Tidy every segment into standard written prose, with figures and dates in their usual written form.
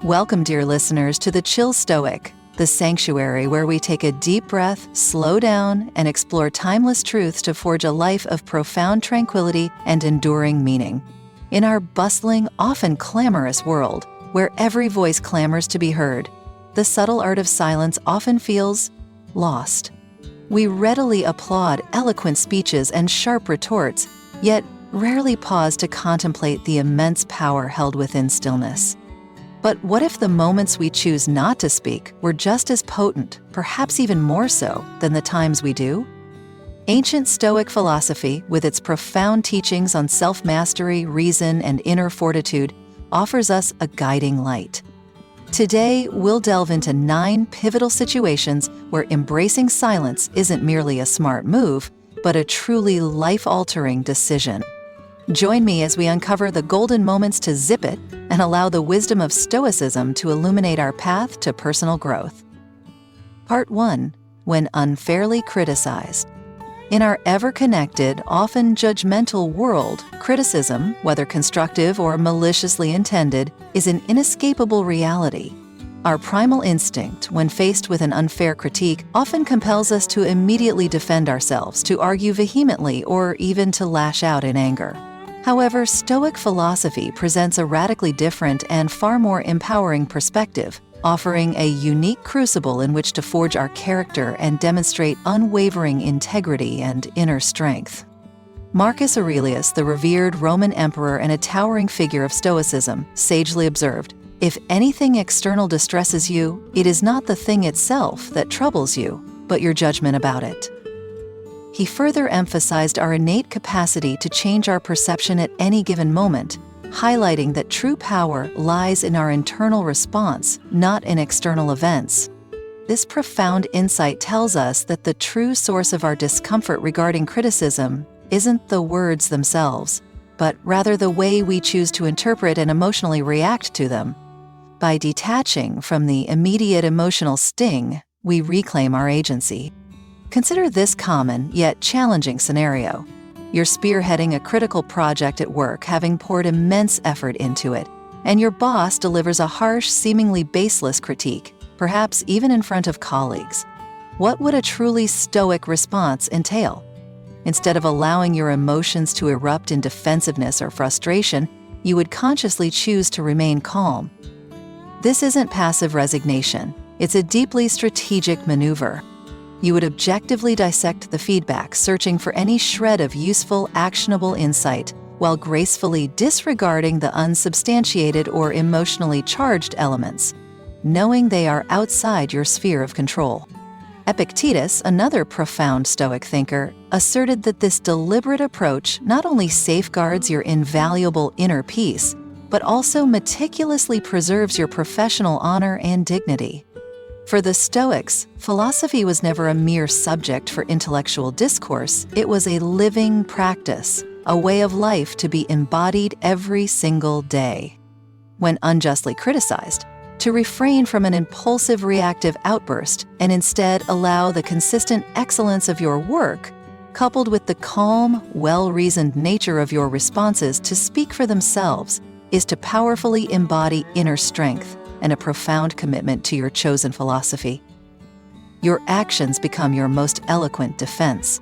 Welcome, dear listeners, to the Chill Stoic, the sanctuary where we take a deep breath, slow down, and explore timeless truths to forge a life of profound tranquility and enduring meaning. In our bustling, often clamorous world, where every voice clamors to be heard, the subtle art of silence often feels lost. We readily applaud eloquent speeches and sharp retorts, yet rarely pause to contemplate the immense power held within stillness. But what if the moments we choose not to speak were just as potent, perhaps even more so, than the times we do? Ancient Stoic philosophy, with its profound teachings on self-mastery, reason, and inner fortitude, offers us a guiding light. Today, we'll delve into 9 pivotal situations where embracing silence isn't merely a smart move, but a truly life-altering decision. Join me as we uncover the golden moments to zip it and allow the wisdom of Stoicism to illuminate our path to personal growth. Part 1. When unfairly criticized. In our ever-connected, often judgmental world, criticism, whether constructive or maliciously intended, is an inescapable reality. Our primal instinct, when faced with an unfair critique, often compels us to immediately defend ourselves, to argue vehemently, or even to lash out in anger. However, Stoic philosophy presents a radically different and far more empowering perspective, offering a unique crucible in which to forge our character and demonstrate unwavering integrity and inner strength. Marcus Aurelius, the revered Roman emperor and a towering figure of Stoicism, sagely observed, "If anything external distresses you, it is not the thing itself that troubles you, but your judgment about it." He further emphasized our innate capacity to change our perception at any given moment, highlighting that true power lies in our internal response, not in external events. This profound insight tells us that the true source of our discomfort regarding criticism isn't the words themselves, but rather the way we choose to interpret and emotionally react to them. By detaching from the immediate emotional sting, we reclaim our agency. Consider this common yet challenging scenario. You're spearheading a critical project at work, having poured immense effort into it, and your boss delivers a harsh, seemingly baseless critique, perhaps even in front of colleagues. What would a truly stoic response entail? Instead of allowing your emotions to erupt in defensiveness or frustration, you would consciously choose to remain calm. This isn't passive resignation. It's a deeply strategic maneuver. You would objectively dissect the feedback, searching for any shred of useful, actionable insight, while gracefully disregarding the unsubstantiated or emotionally charged elements, knowing they are outside your sphere of control. Epictetus, another profound Stoic thinker, asserted that this deliberate approach not only safeguards your invaluable inner peace, but also meticulously preserves your professional honor and dignity. For the Stoics, philosophy was never a mere subject for intellectual discourse. It was a living practice, a way of life to be embodied every single day. When unjustly criticized, to refrain from an impulsive reactive outburst and instead allow the consistent excellence of your work, coupled with the calm, well-reasoned nature of your responses to speak for themselves, is to powerfully embody inner strength and a profound commitment to your chosen philosophy. Your actions become your most eloquent defense.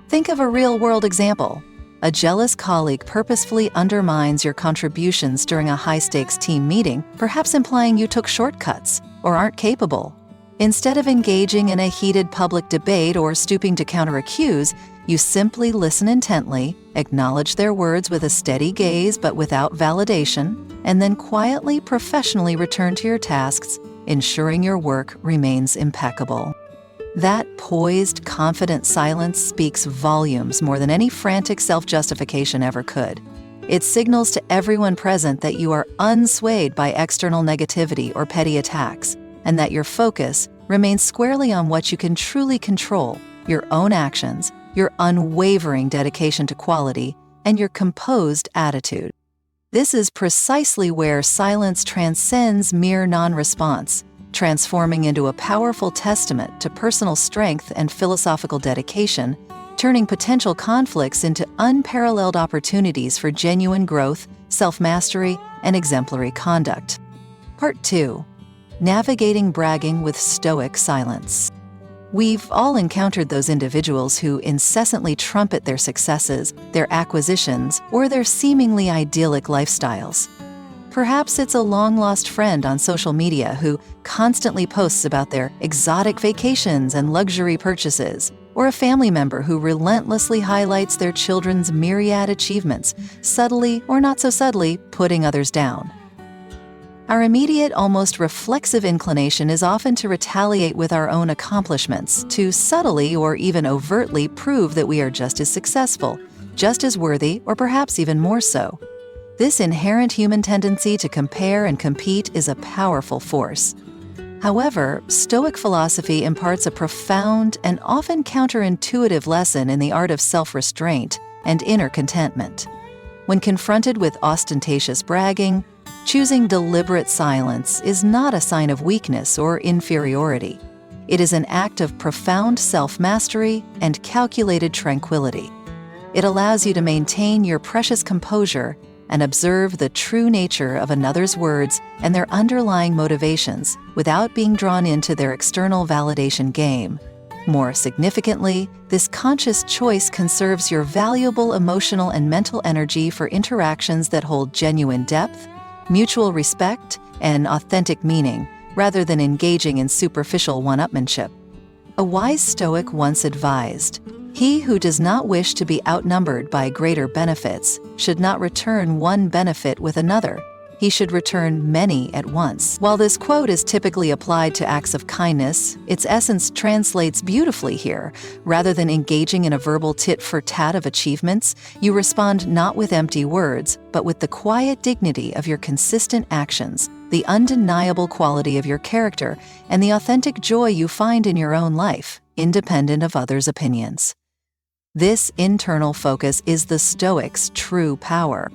Think of a real-world example. A jealous colleague purposefully undermines your contributions during a high-stakes team meeting, perhaps implying you took shortcuts or aren't capable. Instead of engaging in a heated public debate or stooping to counter-accuse, you simply listen intently, acknowledge their words with a steady gaze but without validation, and then quietly, professionally return to your tasks, ensuring your work remains impeccable. That poised, confident silence speaks volumes more than any frantic self-justification ever could. It signals to everyone present that you are unswayed by external negativity or petty attacks, and that your focus remains squarely on what you can truly control: your own actions, your unwavering dedication to quality, and your composed attitude. This is precisely where silence transcends mere non-response, transforming into a powerful testament to personal strength and philosophical dedication, turning potential conflicts into unparalleled opportunities for genuine growth, self-mastery, and exemplary conduct. Part 2. Navigating bragging with Stoic silence. We've all encountered those individuals who incessantly trumpet their successes, their acquisitions, or their seemingly idyllic lifestyles. Perhaps it's a long-lost friend on social media who constantly posts about their exotic vacations and luxury purchases, or a family member who relentlessly highlights their children's myriad achievements, subtly or not so subtly putting others down. Our immediate, almost reflexive inclination is often to retaliate with our own accomplishments, to subtly or even overtly prove that we are just as successful, just as worthy, or perhaps even more so. This inherent human tendency to compare and compete is a powerful force. However, Stoic philosophy imparts a profound and often counterintuitive lesson in the art of self-restraint and inner contentment. When confronted with ostentatious bragging, choosing deliberate silence is not a sign of weakness or inferiority. It is an act of profound self-mastery and calculated tranquility. It allows you to maintain your precious composure and observe the true nature of another's words and their underlying motivations without being drawn into their external validation game. More significantly, this conscious choice conserves your valuable emotional and mental energy for interactions that hold genuine depth, mutual respect, and authentic meaning, rather than engaging in superficial one-upmanship. A wise Stoic once advised, "He who does not wish to be outnumbered by greater benefits should not return one benefit with another. He should return many at once." While this quote is typically applied to acts of kindness, its essence translates beautifully here. Rather than engaging in a verbal tit-for-tat of achievements, you respond not with empty words, but with the quiet dignity of your consistent actions, the undeniable quality of your character, and the authentic joy you find in your own life, independent of others' opinions. This internal focus is the Stoic's true power.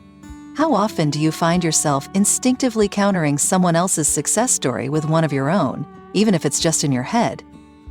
How often do you find yourself instinctively countering someone else's success story with one of your own, even if it's just in your head?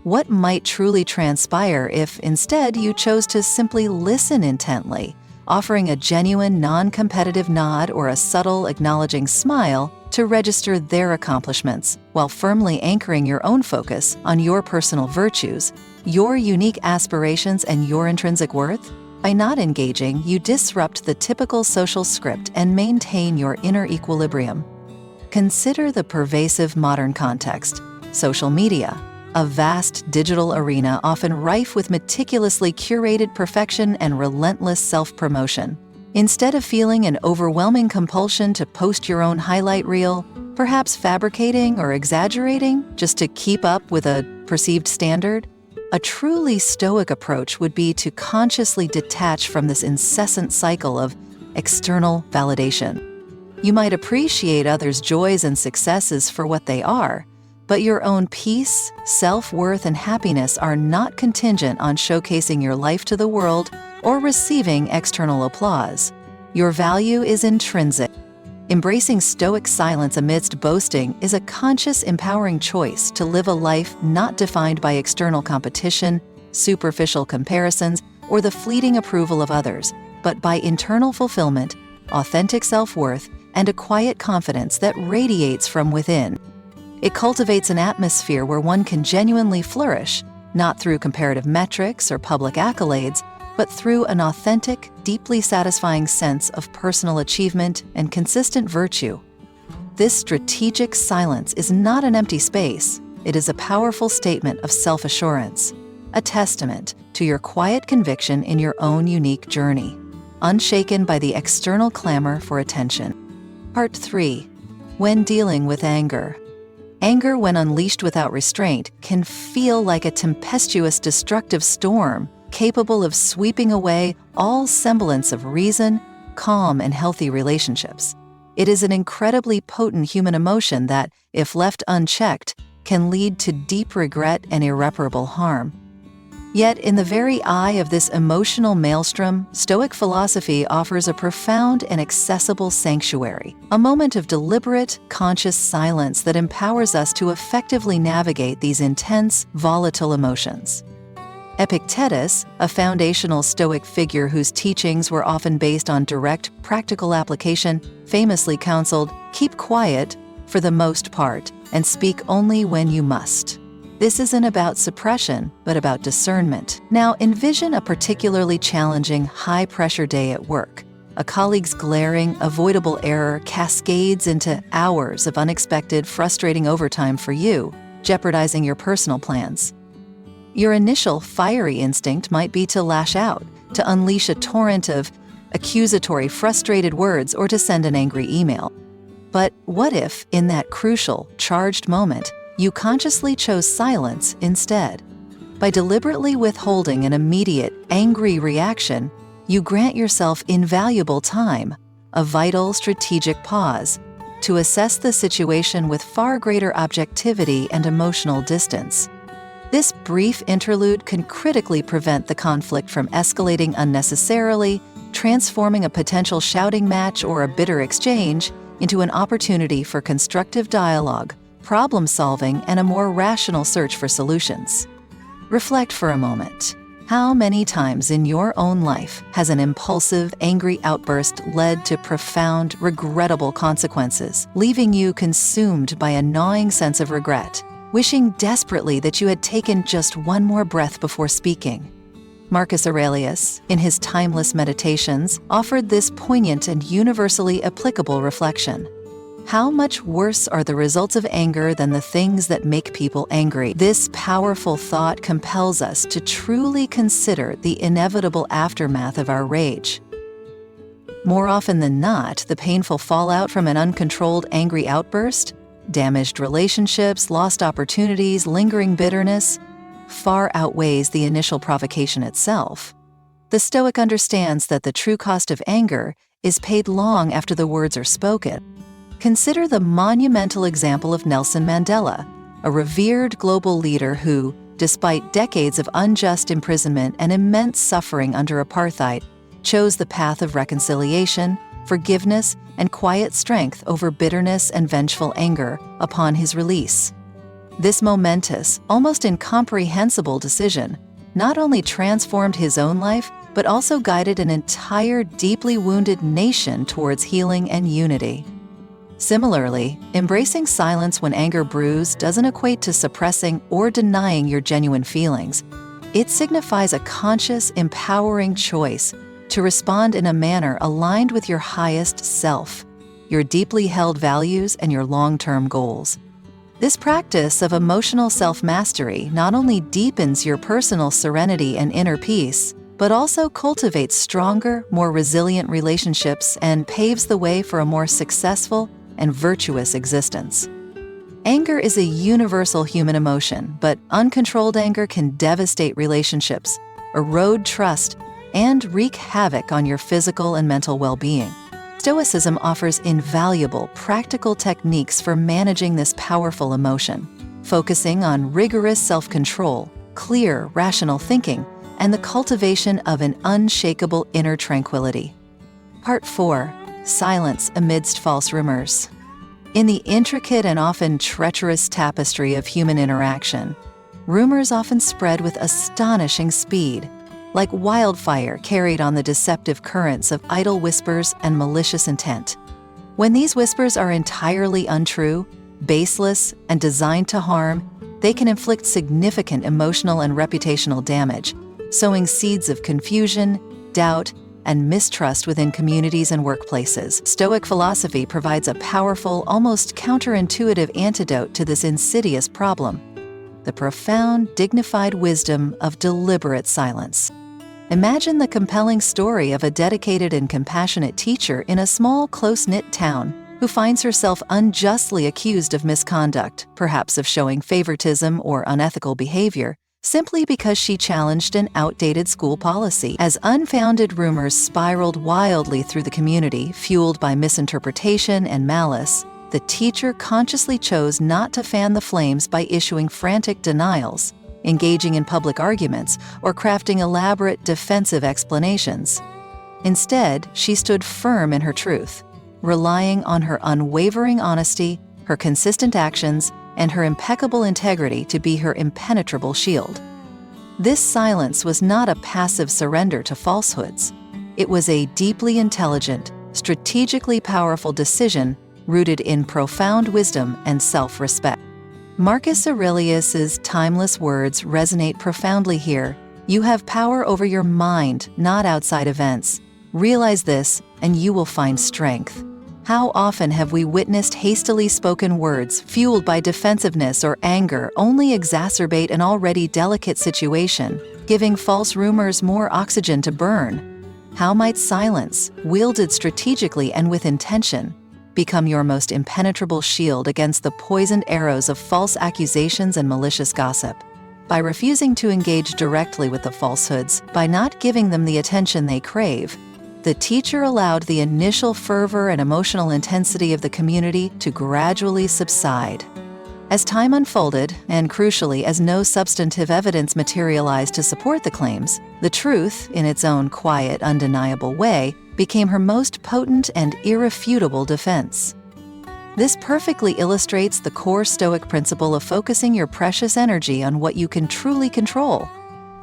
What might truly transpire if instead you chose to simply listen intently, offering a genuine non-competitive nod or a subtle acknowledging smile to register their accomplishments, while firmly anchoring your own focus on your personal virtues, your unique aspirations, and your intrinsic worth? By not engaging, you disrupt the typical social script and maintain your inner equilibrium. Consider the pervasive modern context: social media, a vast digital arena often rife with meticulously curated perfection and relentless self-promotion. Instead of feeling an overwhelming compulsion to post your own highlight reel, perhaps fabricating or exaggerating just to keep up with a perceived standard, a truly Stoic approach would be to consciously detach from this incessant cycle of external validation. You might appreciate others' joys and successes for what they are, but your own peace, self-worth, and happiness are not contingent on showcasing your life to the world or receiving external applause. Your value is intrinsic. Embracing Stoic silence amidst boasting is a conscious, empowering choice to live a life not defined by external competition, superficial comparisons, or the fleeting approval of others, but by internal fulfillment, authentic self-worth, and a quiet confidence that radiates from within. It cultivates an atmosphere where one can genuinely flourish, not through comparative metrics or public accolades, but through an authentic, deeply satisfying sense of personal achievement and consistent virtue. This strategic silence is not an empty space. It is a powerful statement of self-assurance, a testament to your quiet conviction in your own unique journey, unshaken by the external clamor for attention. Part 3. When dealing with anger. Anger, when unleashed without restraint, can feel like a tempestuous, destructive storm, capable of sweeping away all semblance of reason, calm, and healthy relationships. It is an incredibly potent human emotion that, if left unchecked, can lead to deep regret and irreparable harm. Yet, in the very eye of this emotional maelstrom, Stoic philosophy offers a profound and accessible sanctuary, a moment of deliberate, conscious silence that empowers us to effectively navigate these intense, volatile emotions. Epictetus, a foundational Stoic figure whose teachings were often based on direct, practical application, famously counseled, "Keep quiet, for the most part, and speak only when you must. This isn't about suppression, but about discernment. Now, envision a particularly challenging, high-pressure day at work. A colleague's glaring, avoidable error cascades into hours of unexpected, frustrating overtime for you, jeopardizing your personal plans. Your initial fiery instinct might be to lash out, to unleash a torrent of accusatory, frustrated words, or to send an angry email. But what if, in that crucial, charged moment, you consciously chose silence instead? By deliberately withholding an immediate, angry reaction, you grant yourself invaluable time, a vital strategic pause, to assess the situation with far greater objectivity and emotional distance. This brief interlude can critically prevent the conflict from escalating unnecessarily, transforming a potential shouting match or a bitter exchange into an opportunity for constructive dialogue, problem-solving, and a more rational search for solutions. Reflect for a moment. How many times in your own life has an impulsive, angry outburst led to profound, regrettable consequences, leaving you consumed by a gnawing sense of regret, wishing desperately that you had taken just one more breath before speaking? Marcus Aurelius, in his timeless Meditations, offered this poignant and universally applicable reflection. How much worse are the results of anger than the things that make people angry? This powerful thought compels us to truly consider the inevitable aftermath of our rage. More often than not, the painful fallout from an uncontrolled angry outburst, damaged relationships, lost opportunities, lingering bitterness, far outweighs the initial provocation itself. The Stoic understands that the true cost of anger is paid long after the words are spoken. Consider the monumental example of Nelson Mandela, a revered global leader who, despite decades of unjust imprisonment and immense suffering under apartheid, chose the path of reconciliation, forgiveness, and quiet strength over bitterness and vengeful anger upon his release. This momentous, almost incomprehensible decision not only transformed his own life, but also guided an entire deeply wounded nation towards healing and unity. Similarly, embracing silence when anger brews doesn't equate to suppressing or denying your genuine feelings. It signifies a conscious, empowering choice to respond in a manner aligned with your highest self, your deeply held values, and your long-term goals. This practice of emotional self-mastery not only deepens your personal serenity and inner peace, but also cultivates stronger, more resilient relationships and paves the way for a more successful and virtuous existence. Anger is a universal human emotion, but uncontrolled anger can devastate relationships, erode trust, and wreak havoc on your physical and mental well-being. Stoicism offers invaluable, practical techniques for managing this powerful emotion, focusing on rigorous self-control, clear, rational thinking, and the cultivation of an unshakable inner tranquility. Part 4. Silence amidst false rumors. In the intricate and often treacherous tapestry of human interaction, rumors often spread with astonishing speed, like wildfire carried on the deceptive currents of idle whispers and malicious intent. When these whispers are entirely untrue, baseless, and designed to harm, they can inflict significant emotional and reputational damage, sowing seeds of confusion, doubt, and mistrust within communities and workplaces. Stoic philosophy provides a powerful, almost counterintuitive antidote to this insidious problem: the profound, dignified wisdom of deliberate silence. Imagine the compelling story of a dedicated and compassionate teacher in a small, close-knit town who finds herself unjustly accused of misconduct, perhaps of showing favoritism or unethical behavior, simply because she challenged an outdated school policy. As unfounded rumors spiraled wildly through the community, fueled by misinterpretation and malice, the teacher consciously chose not to fan the flames by issuing frantic denials, engaging in public arguments, or crafting elaborate defensive explanations. Instead, she stood firm in her truth, relying on her unwavering honesty, her consistent actions, and her impeccable integrity to be her impenetrable shield. This silence was not a passive surrender to falsehoods. It was a deeply intelligent, strategically powerful decision rooted in profound wisdom and self-respect. Marcus Aurelius's timeless words resonate profoundly here. You have power over your mind, not outside events. Realize this, and you will find strength. How often have we witnessed hastily spoken words fueled by defensiveness or anger only exacerbate an already delicate situation, giving false rumors more oxygen to burn? How might silence, wielded strategically and with intention, become your most impenetrable shield against the poisoned arrows of false accusations and malicious gossip? By refusing to engage directly with the falsehoods, by not giving them the attention they crave, the teacher allowed the initial fervor and emotional intensity of the community to gradually subside. As time unfolded, and crucially as no substantive evidence materialized to support the claims, the truth, in its own quiet, undeniable way, became her most potent and irrefutable defense. This perfectly illustrates the core Stoic principle of focusing your precious energy on what you can truly control: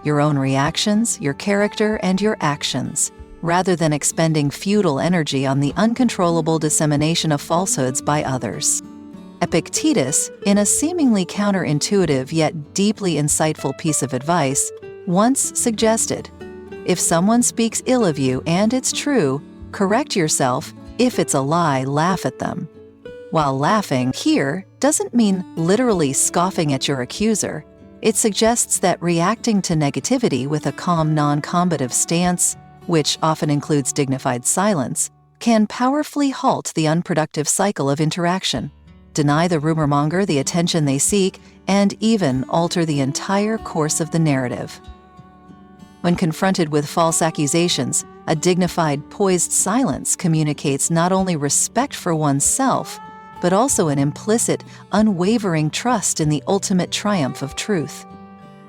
your own reactions, your character, and your actions, rather than expending futile energy on the uncontrollable dissemination of falsehoods by others. Epictetus, in a seemingly counterintuitive yet deeply insightful piece of advice, once suggested, if someone speaks ill of you and it's true, correct yourself. If it's a lie, laugh at them. While laughing here doesn't mean literally scoffing at your accuser, it suggests that reacting to negativity with a calm, non-combative stance, which often includes dignified silence, can powerfully halt the unproductive cycle of interaction, deny the rumormonger the attention they seek, and even alter the entire course of the narrative. When confronted with false accusations, a dignified, poised silence communicates not only respect for oneself, but also an implicit, unwavering trust in the ultimate triumph of truth.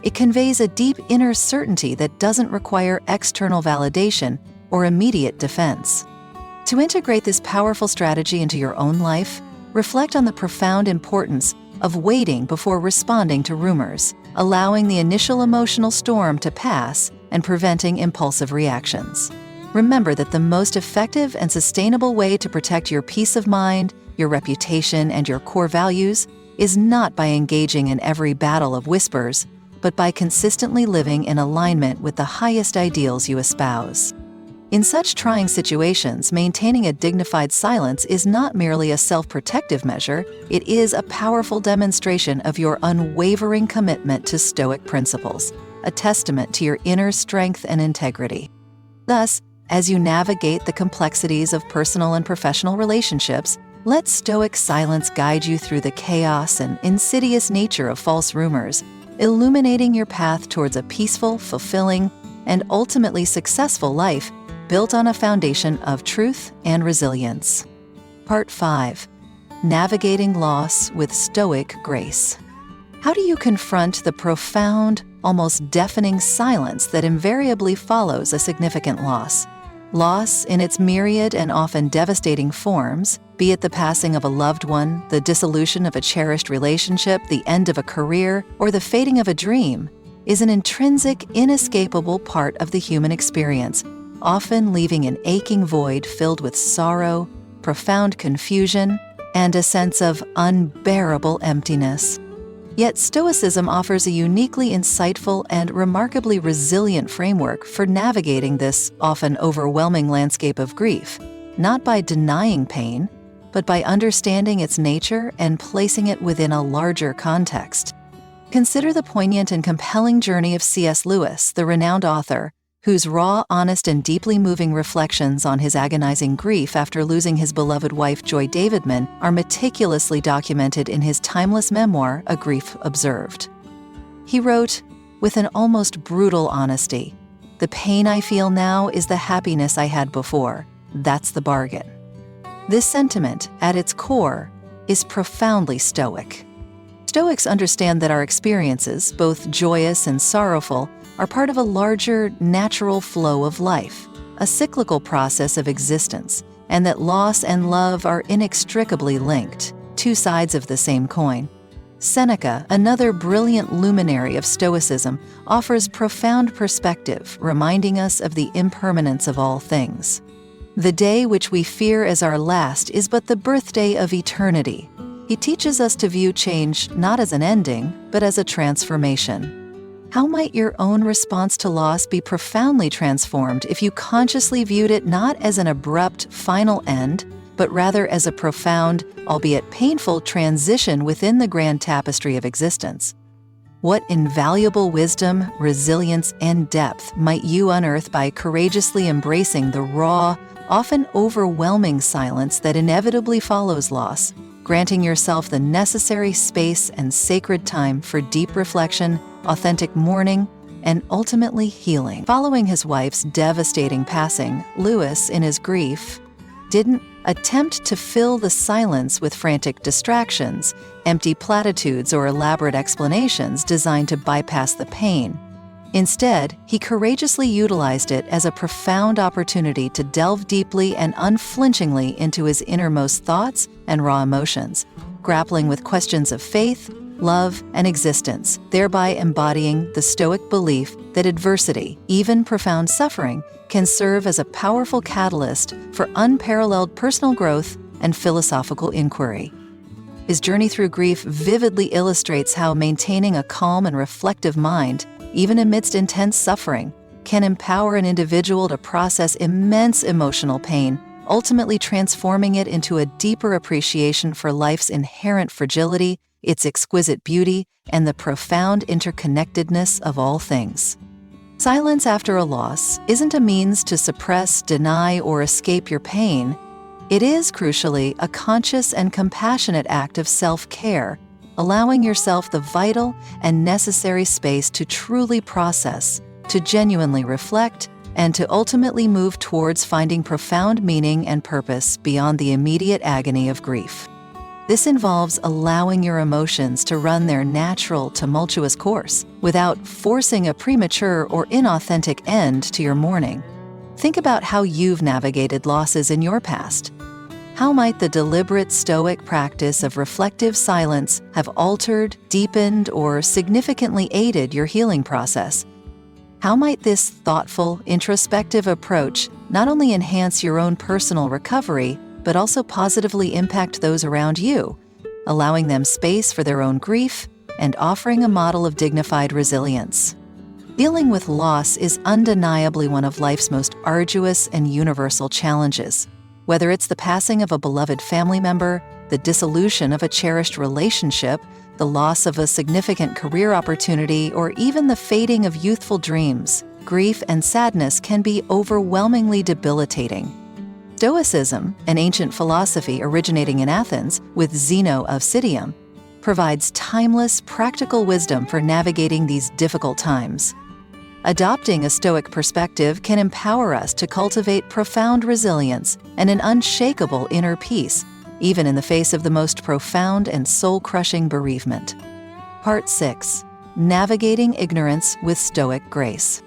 It conveys a deep inner certainty that doesn't require external validation or immediate defense. To integrate this powerful strategy into your own life, reflect on the profound importance of waiting before responding to rumors, allowing the initial emotional storm to pass and preventing impulsive reactions. Remember that the most effective and sustainable way to protect your peace of mind, your reputation, and your core values is not by engaging in every battle of whispers, but by consistently living in alignment with the highest ideals you espouse. In such trying situations, maintaining a dignified silence is not merely a self-protective measure, it is a powerful demonstration of your unwavering commitment to Stoic principles, a testament to your inner strength and integrity. Thus, as you navigate the complexities of personal and professional relationships, let Stoic silence guide you through the chaos and insidious nature of false rumors, illuminating your path towards a peaceful, fulfilling, and ultimately successful life built on a foundation of truth and resilience. Part 5. Navigating Loss with Stoic Grace. How do you confront the profound, almost deafening silence that invariably follows a significant loss? Loss in its myriad and often devastating forms, be it the passing of a loved one, the dissolution of a cherished relationship, the end of a career, or the fading of a dream, is an intrinsic, inescapable part of the human experience, often leaving an aching void filled with sorrow, profound confusion, and a sense of unbearable emptiness. Yet Stoicism offers a uniquely insightful and remarkably resilient framework for navigating this often overwhelming landscape of grief, not by denying pain, but by understanding its nature and placing it within a larger context. Consider the poignant and compelling journey of C.S. Lewis, the renowned author, whose raw, honest, and deeply moving reflections on his agonizing grief after losing his beloved wife Joy Davidman are meticulously documented in his timeless memoir, A Grief Observed. He wrote, with an almost brutal honesty, "The pain I feel now is the happiness I had before. That's the bargain." This sentiment, at its core, is profoundly Stoic. Stoics understand that our experiences, both joyous and sorrowful, are part of a larger, natural flow of life, a cyclical process of existence, and that loss and love are inextricably linked, two sides of the same coin. Seneca, another brilliant luminary of Stoicism, offers profound perspective, reminding us of the impermanence of all things. The day which we fear as our last is but the birthday of eternity. He teaches us to view change not as an ending, but as a transformation. How might your own response to loss be profoundly transformed if you consciously viewed it not as an abrupt, final end, but rather as a profound, albeit painful, transition within the grand tapestry of existence? What invaluable wisdom, resilience, and depth might you unearth by courageously embracing the raw, often overwhelming silence that inevitably follows loss, granting yourself the necessary space and sacred time for deep reflection, authentic mourning, and ultimately healing? Following his wife's devastating passing, Lewis, in his grief, didn't attempt to fill the silence with frantic distractions, empty platitudes, or elaborate explanations designed to bypass the pain. Instead, he courageously utilized it as a profound opportunity to delve deeply and unflinchingly into his innermost thoughts and raw emotions, grappling with questions of faith, love, and existence, thereby embodying the Stoic belief that adversity, even profound suffering, can serve as a powerful catalyst for unparalleled personal growth and philosophical inquiry. His journey through grief vividly illustrates how maintaining a calm and reflective mind, even amidst intense suffering, can empower an individual to process immense emotional pain, ultimately transforming it into a deeper appreciation for life's inherent fragility, its exquisite beauty, and the profound interconnectedness of all things. Silence after a loss isn't a means to suppress, deny, or escape your pain. It is, crucially, a conscious and compassionate act of self-care, allowing yourself the vital and necessary space to truly process, to genuinely reflect, and to ultimately move towards finding profound meaning and purpose beyond the immediate agony of grief. This involves allowing your emotions to run their natural, tumultuous course without forcing a premature or inauthentic end to your mourning. Think about how you've navigated losses in your past. How might the deliberate Stoic practice of reflective silence have altered, deepened, or significantly aided your healing process? How might this thoughtful, introspective approach not only enhance your own personal recovery, but also positively impact those around you, allowing them space for their own grief and offering a model of dignified resilience? Dealing with loss is undeniably one of life's most arduous and universal challenges. Whether it's the passing of a beloved family member, the dissolution of a cherished relationship, the loss of a significant career opportunity, or even the fading of youthful dreams, grief and sadness can be overwhelmingly debilitating. Stoicism, an ancient philosophy originating in Athens with Zeno of Citium, provides timeless, practical wisdom for navigating these difficult times. Adopting a Stoic perspective can empower us to cultivate profound resilience and an unshakable inner peace, even in the face of the most profound and soul-crushing bereavement. Part 6. Navigating Ignorance with Stoic Grace.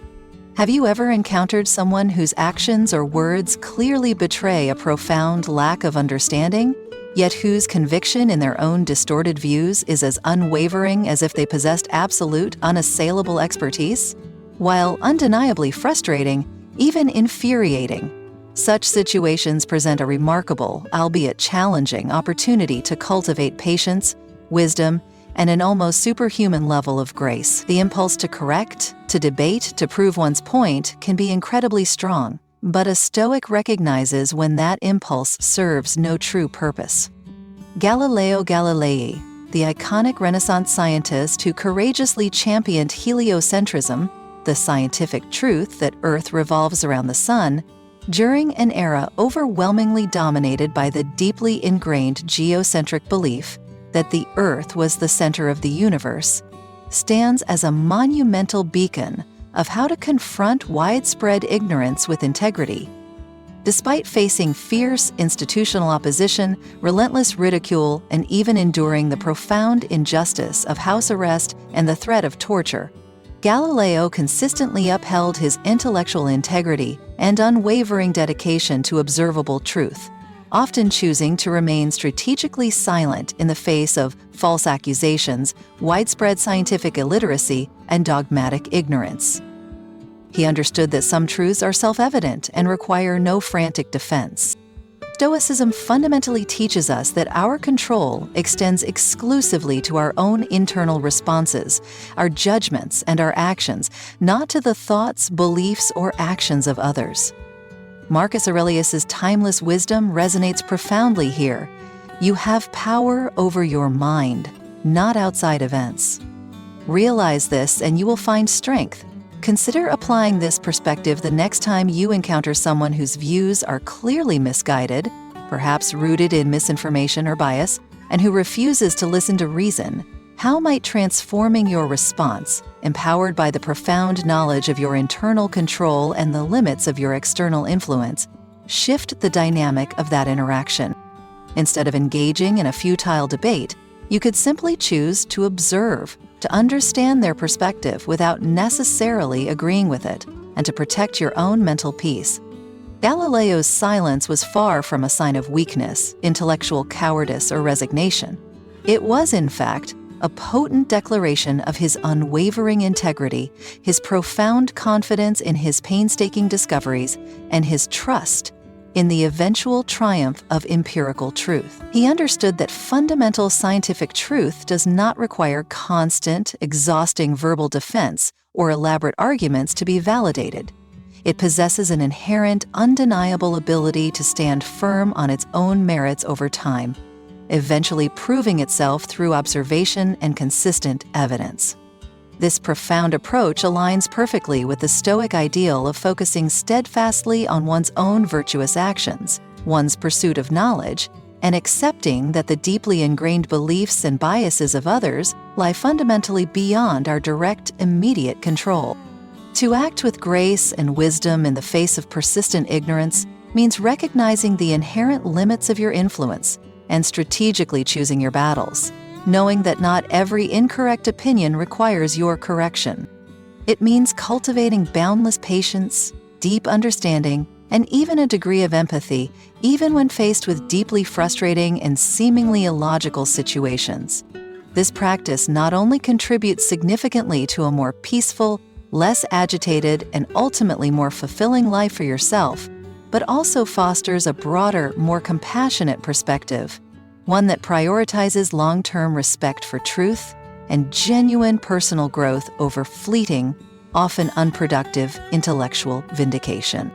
Have you ever encountered someone whose actions or words clearly betray a profound lack of understanding, yet whose conviction in their own distorted views is as unwavering as if they possessed absolute, unassailable expertise? While undeniably frustrating, even infuriating, such situations present a remarkable, albeit challenging, opportunity to cultivate patience, wisdom, and an almost superhuman level of grace. The impulse to correct, to debate, to prove one's point can be incredibly strong, but a Stoic recognizes when that impulse serves no true purpose. Galileo Galilei, the iconic Renaissance scientist who courageously championed heliocentrism, the scientific truth that Earth revolves around the sun, during an era overwhelmingly dominated by the deeply ingrained geocentric belief that the Earth was the center of the universe, stands as a monumental beacon of how to confront widespread ignorance with integrity. Despite facing fierce institutional opposition, relentless ridicule, and even enduring the profound injustice of house arrest and the threat of torture, Galileo consistently upheld his intellectual integrity and unwavering dedication to observable truth, often choosing to remain strategically silent in the face of false accusations, widespread scientific illiteracy, and dogmatic ignorance. He understood that some truths are self-evident and require no frantic defense. Stoicism fundamentally teaches us that our control extends exclusively to our own internal responses, our judgments, and our actions, not to the thoughts, beliefs, or actions of others. Marcus Aurelius' timeless wisdom resonates profoundly here. You have power over your mind, not outside events. Realize this and you will find strength. Consider applying this perspective the next time you encounter someone whose views are clearly misguided, perhaps rooted in misinformation or bias, and who refuses to listen to reason. How might transforming your response, empowered by the profound knowledge of your internal control and the limits of your external influence, shift the dynamic of that interaction? Instead of engaging in a futile debate, you could simply choose to observe, to understand their perspective without necessarily agreeing with it, and to protect your own mental peace. Galileo's silence was far from a sign of weakness, intellectual cowardice, or resignation. It was, in fact, a potent declaration of his unwavering integrity, his profound confidence in his painstaking discoveries, and his trust in the eventual triumph of empirical truth. He understood that fundamental scientific truth does not require constant, exhausting verbal defense or elaborate arguments to be validated. It possesses an inherent, undeniable ability to stand firm on its own merits over time, eventually proving itself through observation and consistent evidence. This profound approach aligns perfectly with the Stoic ideal of focusing steadfastly on one's own virtuous actions, one's pursuit of knowledge, and accepting that the deeply ingrained beliefs and biases of others lie fundamentally beyond our direct, immediate control. To act with grace and wisdom in the face of persistent ignorance means recognizing the inherent limits of your influence and strategically choosing your battles, knowing that not every incorrect opinion requires your correction. It means cultivating boundless patience, deep understanding, and even a degree of empathy, even when faced with deeply frustrating and seemingly illogical situations. This practice not only contributes significantly to a more peaceful, less agitated, and ultimately more fulfilling life for yourself, but also fosters a broader, more compassionate perspective, one that prioritizes long-term respect for truth and genuine personal growth over fleeting, often unproductive intellectual vindication.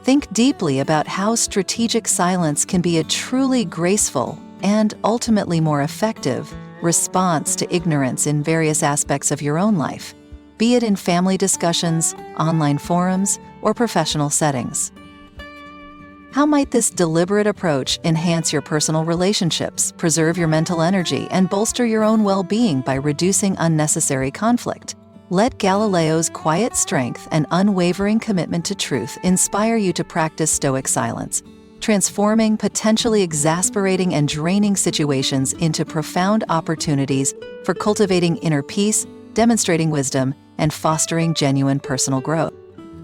Think deeply about how strategic silence can be a truly graceful and ultimately more effective response to ignorance in various aspects of your own life, be it in family discussions, online forums, or professional settings. How might this deliberate approach enhance your personal relationships, preserve your mental energy, and bolster your own well-being by reducing unnecessary conflict? Let Galileo's quiet strength and unwavering commitment to truth inspire you to practice Stoic silence, transforming potentially exasperating and draining situations into profound opportunities for cultivating inner peace, demonstrating wisdom, and fostering genuine personal growth.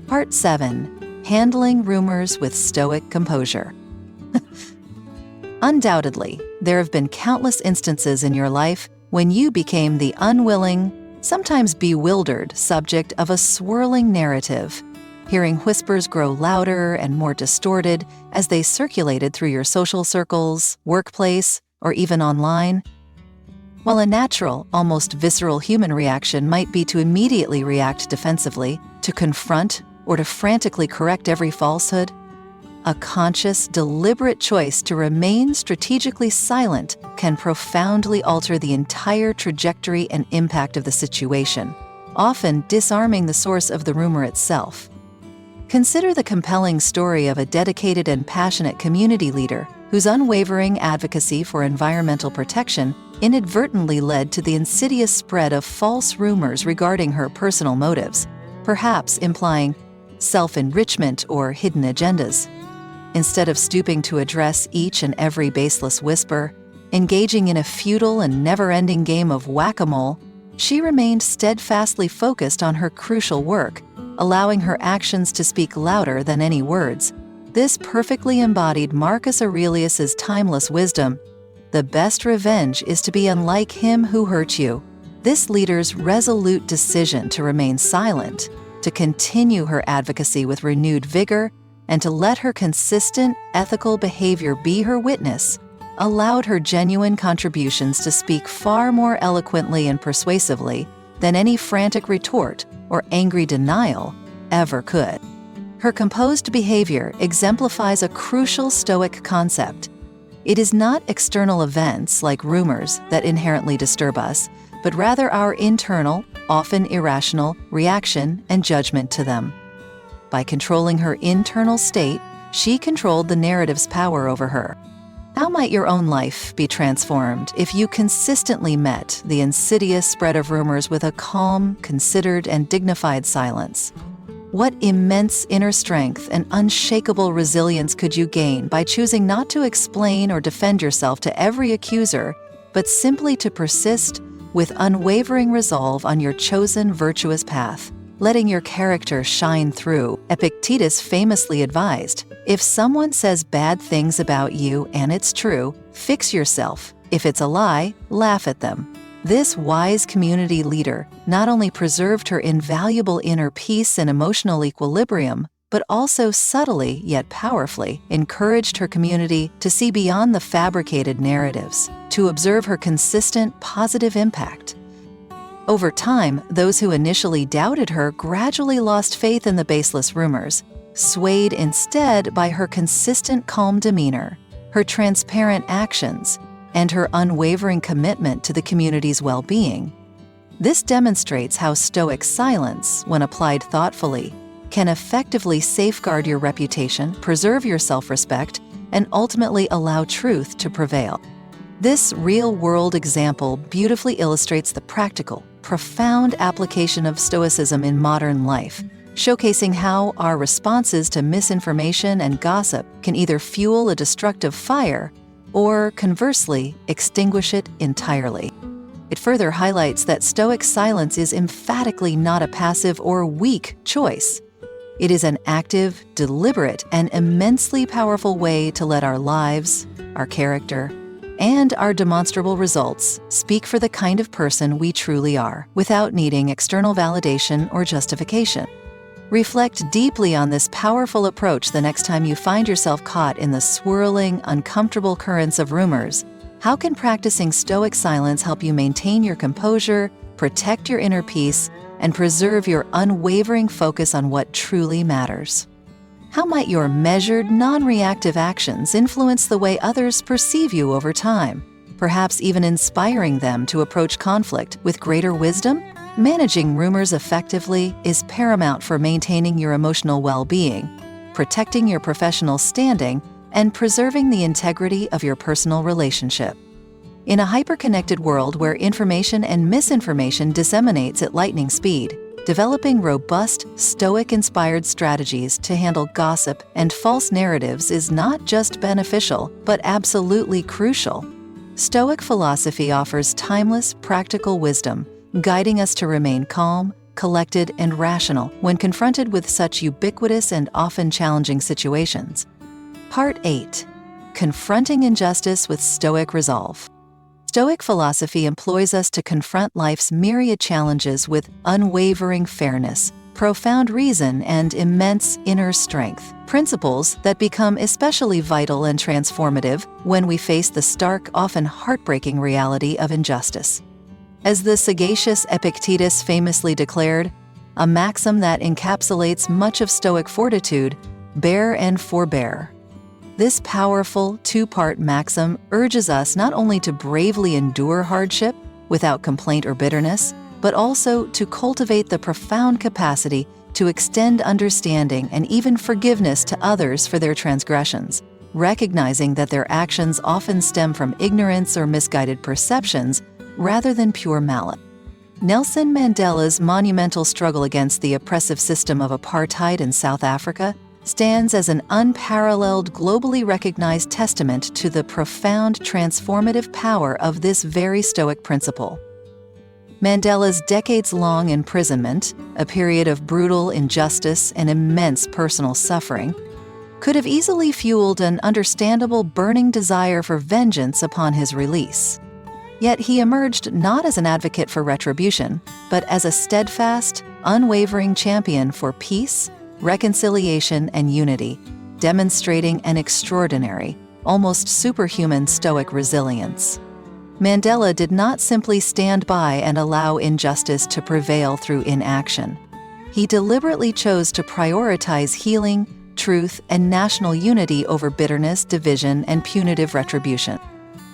Part 7. Handling rumors with Stoic composure. Undoubtedly, there have been countless instances in your life when you became the unwilling, sometimes bewildered subject of a swirling narrative, hearing whispers grow louder and more distorted as they circulated through your social circles, workplace, or even online. While a natural, almost visceral human reaction might be to immediately react defensively, to confront, or to frantically correct every falsehood, a conscious, deliberate choice to remain strategically silent can profoundly alter the entire trajectory and impact of the situation, often disarming the source of the rumor itself. Consider the compelling story of a dedicated and passionate community leader whose unwavering advocacy for environmental protection inadvertently led to the insidious spread of false rumors regarding her personal motives, perhaps implying self-enrichment or hidden agendas. Instead of stooping to address each and every baseless whisper, engaging in a futile and never-ending game of whack-a-mole, she remained steadfastly focused on her crucial work, allowing her actions to speak louder than any words. This perfectly embodied Marcus Aurelius' timeless wisdom: the best revenge is to be unlike him who hurt you. This leader's resolute decision to remain silent to continue her advocacy with renewed vigor, and to let her consistent ethical behavior be her witness, allowed her genuine contributions to speak far more eloquently and persuasively than any frantic retort or angry denial ever could. Her composed behavior exemplifies a crucial Stoic concept. It is not external events like rumors that inherently disturb us, but rather our internal, often irrational, reaction and judgment to them. By controlling her internal state, she controlled the narrative's power over her. How might your own life be transformed if you consistently met the insidious spread of rumors with a calm, considered, and dignified silence? What immense inner strength and unshakable resilience could you gain by choosing not to explain or defend yourself to every accuser, but simply to persist with unwavering resolve on your chosen virtuous path, letting your character shine through? Epictetus famously advised, "If someone says bad things about you and it's true, fix yourself. If it's a lie, laugh at them." This wise community leader not only preserved her invaluable inner peace and emotional equilibrium, but also subtly yet powerfully encouraged her community to see beyond the fabricated narratives, to observe her consistent positive impact. Over time, those who initially doubted her gradually lost faith in the baseless rumors, swayed instead by her consistent calm demeanor, her transparent actions, and her unwavering commitment to the community's well-being. This demonstrates how Stoic silence, when applied thoughtfully, can effectively safeguard your reputation, preserve your self-respect, and ultimately allow truth to prevail. This real-world example beautifully illustrates the practical, profound application of Stoicism in modern life, showcasing how our responses to misinformation and gossip can either fuel a destructive fire or, conversely, extinguish it entirely. It further highlights that Stoic silence is emphatically not a passive or weak choice. It is an active, deliberate, and immensely powerful way to let our lives, our character, and our demonstrable results speak for the kind of person we truly are, without needing external validation or justification. Reflect deeply on this powerful approach the next time you find yourself caught in the swirling, uncomfortable currents of rumors. How can practicing Stoic silence help you maintain your composure, protect your inner peace, and preserve your unwavering focus on what truly matters? How might your measured, non-reactive actions influence the way others perceive you over time, perhaps even inspiring them to approach conflict with greater wisdom? Managing rumors effectively is paramount for maintaining your emotional well-being, protecting your professional standing, and preserving the integrity of your personal relationship. In a hyper-connected world where information and misinformation disseminates at lightning speed, developing robust, Stoic-inspired strategies to handle gossip and false narratives is not just beneficial, but absolutely crucial. Stoic philosophy offers timeless, practical wisdom, guiding us to remain calm, collected, and rational when confronted with such ubiquitous and often challenging situations. Part 8. Confronting Injustice with Stoic Resolve. Stoic philosophy employs us to confront life's myriad challenges with unwavering fairness, profound reason, and immense inner strength, principles that become especially vital and transformative when we face the stark, often heartbreaking reality of injustice. As the sagacious Epictetus famously declared, a maxim that encapsulates much of Stoic fortitude, bear and forbear. This powerful two-part maxim urges us not only to bravely endure hardship without complaint or bitterness, but also to cultivate the profound capacity to extend understanding and even forgiveness to others for their transgressions, recognizing that their actions often stem from ignorance or misguided perceptions rather than pure malice. Nelson Mandela's monumental struggle against the oppressive system of apartheid in South Africa stands as an unparalleled, globally recognized testament to the profound transformative power of this very Stoic principle. Mandela's decades-long imprisonment, a period of brutal injustice and immense personal suffering, could have easily fueled an understandable burning desire for vengeance upon his release. Yet he emerged not as an advocate for retribution, but as a steadfast, unwavering champion for peace, reconciliation, and unity, demonstrating an extraordinary, almost superhuman Stoic resilience. Mandela did not simply stand by and allow injustice to prevail through inaction. He deliberately chose to prioritize healing, truth, and national unity over bitterness, division, and punitive retribution.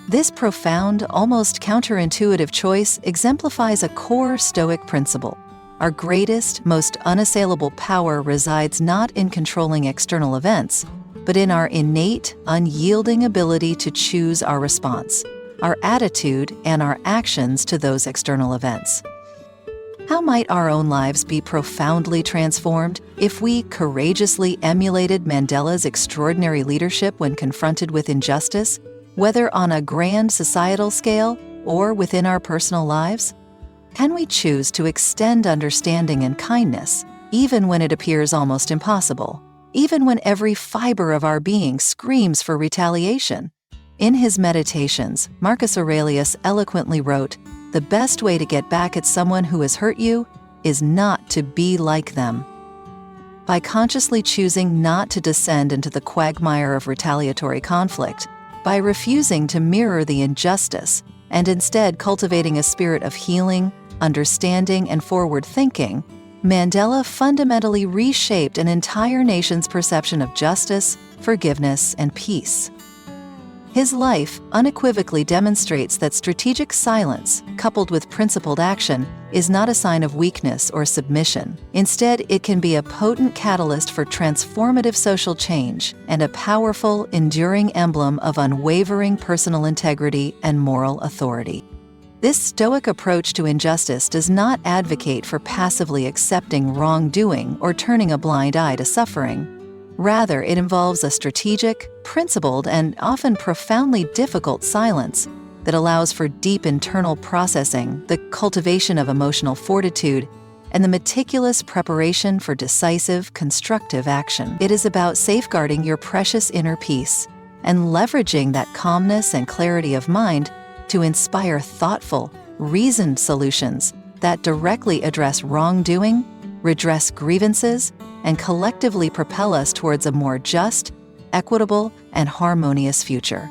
This profound, almost counterintuitive choice exemplifies a core Stoic principle. Our greatest, most unassailable power resides not in controlling external events, but in our innate, unyielding ability to choose our response, our attitude, and our actions to those external events. How might our own lives be profoundly transformed if we courageously emulated Mandela's extraordinary leadership when confronted with injustice, whether on a grand societal scale or within our personal lives? Can we choose to extend understanding and kindness, even when it appears almost impossible, even when every fiber of our being screams for retaliation? In his Meditations, Marcus Aurelius eloquently wrote, "The best way to get back at someone who has hurt you is not to be like them." By consciously choosing not to descend into the quagmire of retaliatory conflict, by refusing to mirror the injustice, and instead cultivating a spirit of healing, understanding, and forward thinking, Mandela fundamentally reshaped an entire nation's perception of justice, forgiveness, and peace. His life unequivocally demonstrates that strategic silence, coupled with principled action, is not a sign of weakness or submission. Instead, it can be a potent catalyst for transformative social change and a powerful, enduring emblem of unwavering personal integrity and moral authority. This Stoic approach to injustice does not advocate for passively accepting wrongdoing or turning a blind eye to suffering. Rather, it involves a strategic, principled, and often profoundly difficult silence that allows for deep internal processing, the cultivation of emotional fortitude, and the meticulous preparation for decisive, constructive action. It is about safeguarding your precious inner peace and leveraging that calmness and clarity of mind to inspire thoughtful, reasoned solutions that directly address wrongdoing, redress grievances, and collectively propel us towards a more just, equitable, and harmonious future.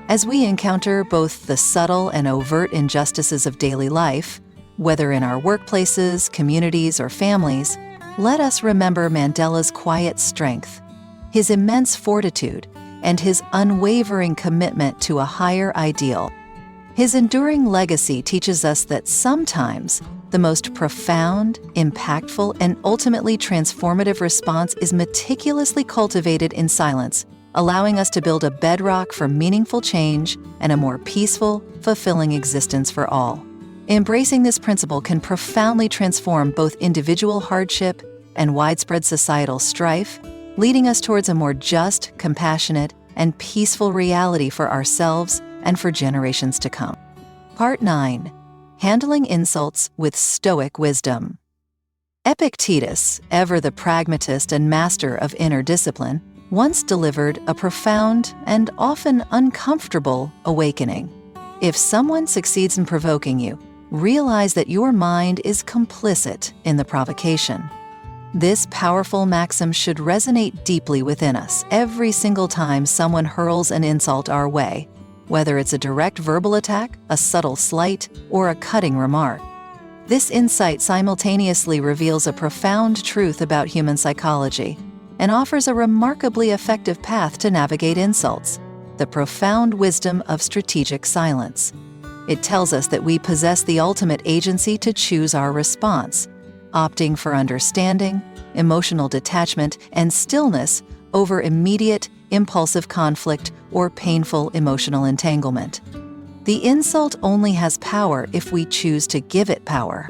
As we encounter both the subtle and overt injustices of daily life, whether in our workplaces, communities, or families, let us remember Mandela's quiet strength, his immense fortitude, and his unwavering commitment to a higher ideal. His enduring legacy teaches us that sometimes the most profound, impactful, and ultimately transformative response is meticulously cultivated in silence, allowing us to build a bedrock for meaningful change and a more peaceful, fulfilling existence for all. Embracing this principle can profoundly transform both individual hardship and widespread societal strife, leading us towards a more just, compassionate, and peaceful reality for ourselves and for generations to come. Part 9. Handling insults with Stoic wisdom. Epictetus, ever the pragmatist and master of inner discipline, once delivered a profound and often uncomfortable awakening. If someone succeeds in provoking you, realize that your mind is complicit in the provocation. This powerful maxim should resonate deeply within us every single time someone hurls an insult our way, whether it's a direct verbal attack, a subtle slight, or a cutting remark. This insight simultaneously reveals a profound truth about human psychology and offers a remarkably effective path to navigate insults, the profound wisdom of strategic silence. It tells us that we possess the ultimate agency to choose our response, opting for understanding, emotional detachment, and stillness over immediate, impulsive conflict or painful emotional entanglement. The insult only has power if we choose to give it power.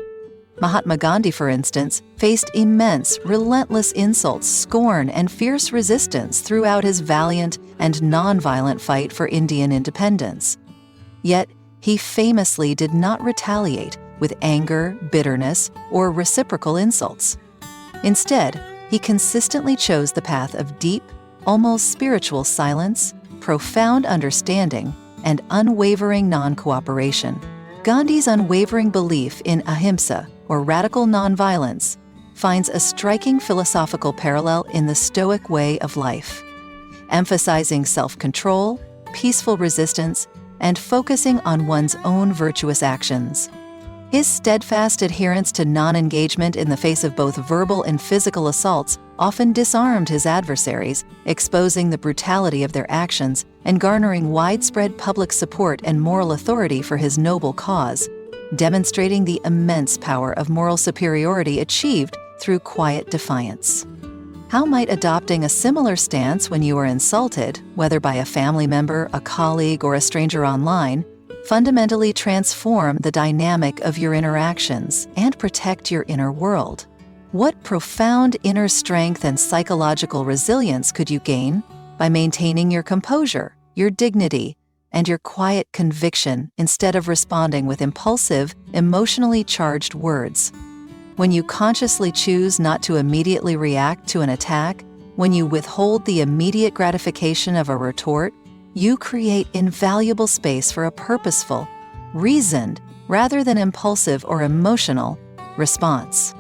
Mahatma Gandhi, for instance, faced immense, relentless insults, scorn, and fierce resistance throughout his valiant and nonviolent fight for Indian independence. Yet, he famously did not retaliate with anger, bitterness, or reciprocal insults. Instead, he consistently chose the path of deep, almost spiritual silence, profound understanding, and unwavering non-cooperation. Gandhi's unwavering belief in ahimsa, or radical nonviolence, finds a striking philosophical parallel in the Stoic way of life, emphasizing self-control, peaceful resistance, and focusing on one's own virtuous actions. His steadfast adherence to non-engagement in the face of both verbal and physical assaults often disarmed his adversaries, exposing the brutality of their actions and garnering widespread public support and moral authority for his noble cause, demonstrating the immense power of moral superiority achieved through quiet defiance. How might adopting a similar stance when you are insulted, whether by a family member, a colleague, or a stranger online, fundamentally transform the dynamic of your interactions and protect your inner world? What profound inner strength and psychological resilience could you gain by maintaining your composure, your dignity, and your quiet conviction instead of responding with impulsive, emotionally charged words? When you consciously choose not to immediately react to an attack, when you withhold the immediate gratification of a retort, you create invaluable space for a purposeful, reasoned, rather than impulsive or emotional response.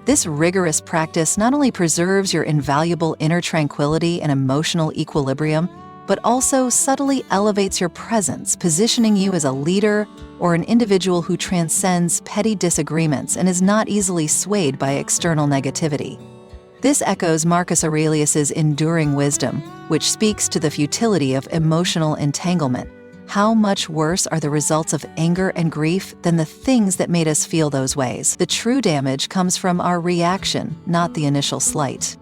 This rigorous practice not only preserves your invaluable inner tranquility and emotional equilibrium, but also subtly elevates your presence, positioning you as a leader or an individual who transcends petty disagreements and is not easily swayed by external negativity. This echoes Marcus Aurelius's enduring wisdom, which speaks to the futility of emotional entanglement. How much worse are the results of anger and grief than the things that made us feel those ways? The true damage comes from our reaction, not the initial slight.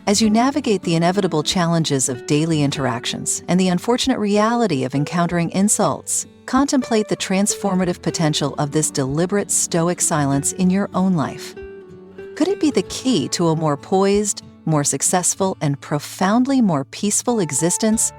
As you navigate the inevitable challenges of daily interactions and the unfortunate reality of encountering insults, contemplate the transformative potential of this deliberate Stoic silence in your own life. Could it be the key to a more poised, more successful, and profoundly more peaceful existence?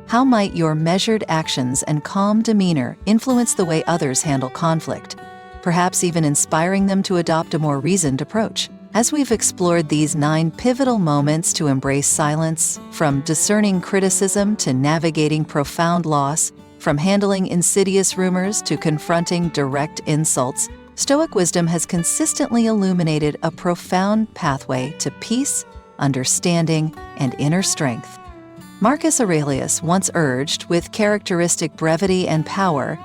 How might your measured actions and calm demeanor influence the way others handle conflict, perhaps even inspiring them to adopt a more reasoned approach? As we've explored these 9 pivotal moments to embrace silence, from discerning criticism to navigating profound loss, from handling insidious rumors to confronting direct insults, Stoic wisdom has consistently illuminated a profound pathway to peace, understanding, and inner strength. Marcus Aurelius once urged, with characteristic brevity and power,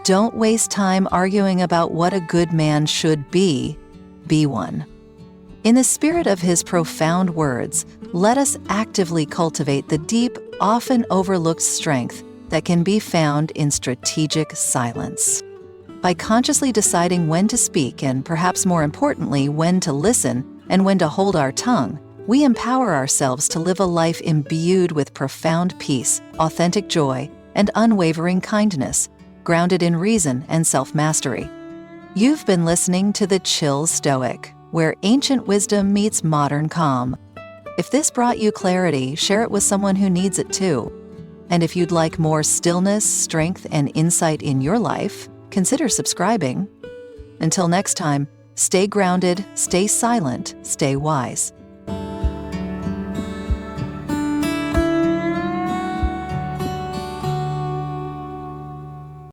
"Don't waste time arguing about what a good man should be one." In the spirit of his profound words, let us actively cultivate the deep, often overlooked strength that can be found in strategic silence. By consciously deciding when to speak and, perhaps more importantly, when to listen and when to hold our tongue, we empower ourselves to live a life imbued with profound peace, authentic joy, and unwavering kindness, grounded in reason and self-mastery. You've been listening to The Chill Stoic, where ancient wisdom meets modern calm. If this brought you clarity, share it with someone who needs it too. And if you'd like more stillness, strength, and insight in your life, consider subscribing. Until next time, stay grounded, stay silent, stay wise.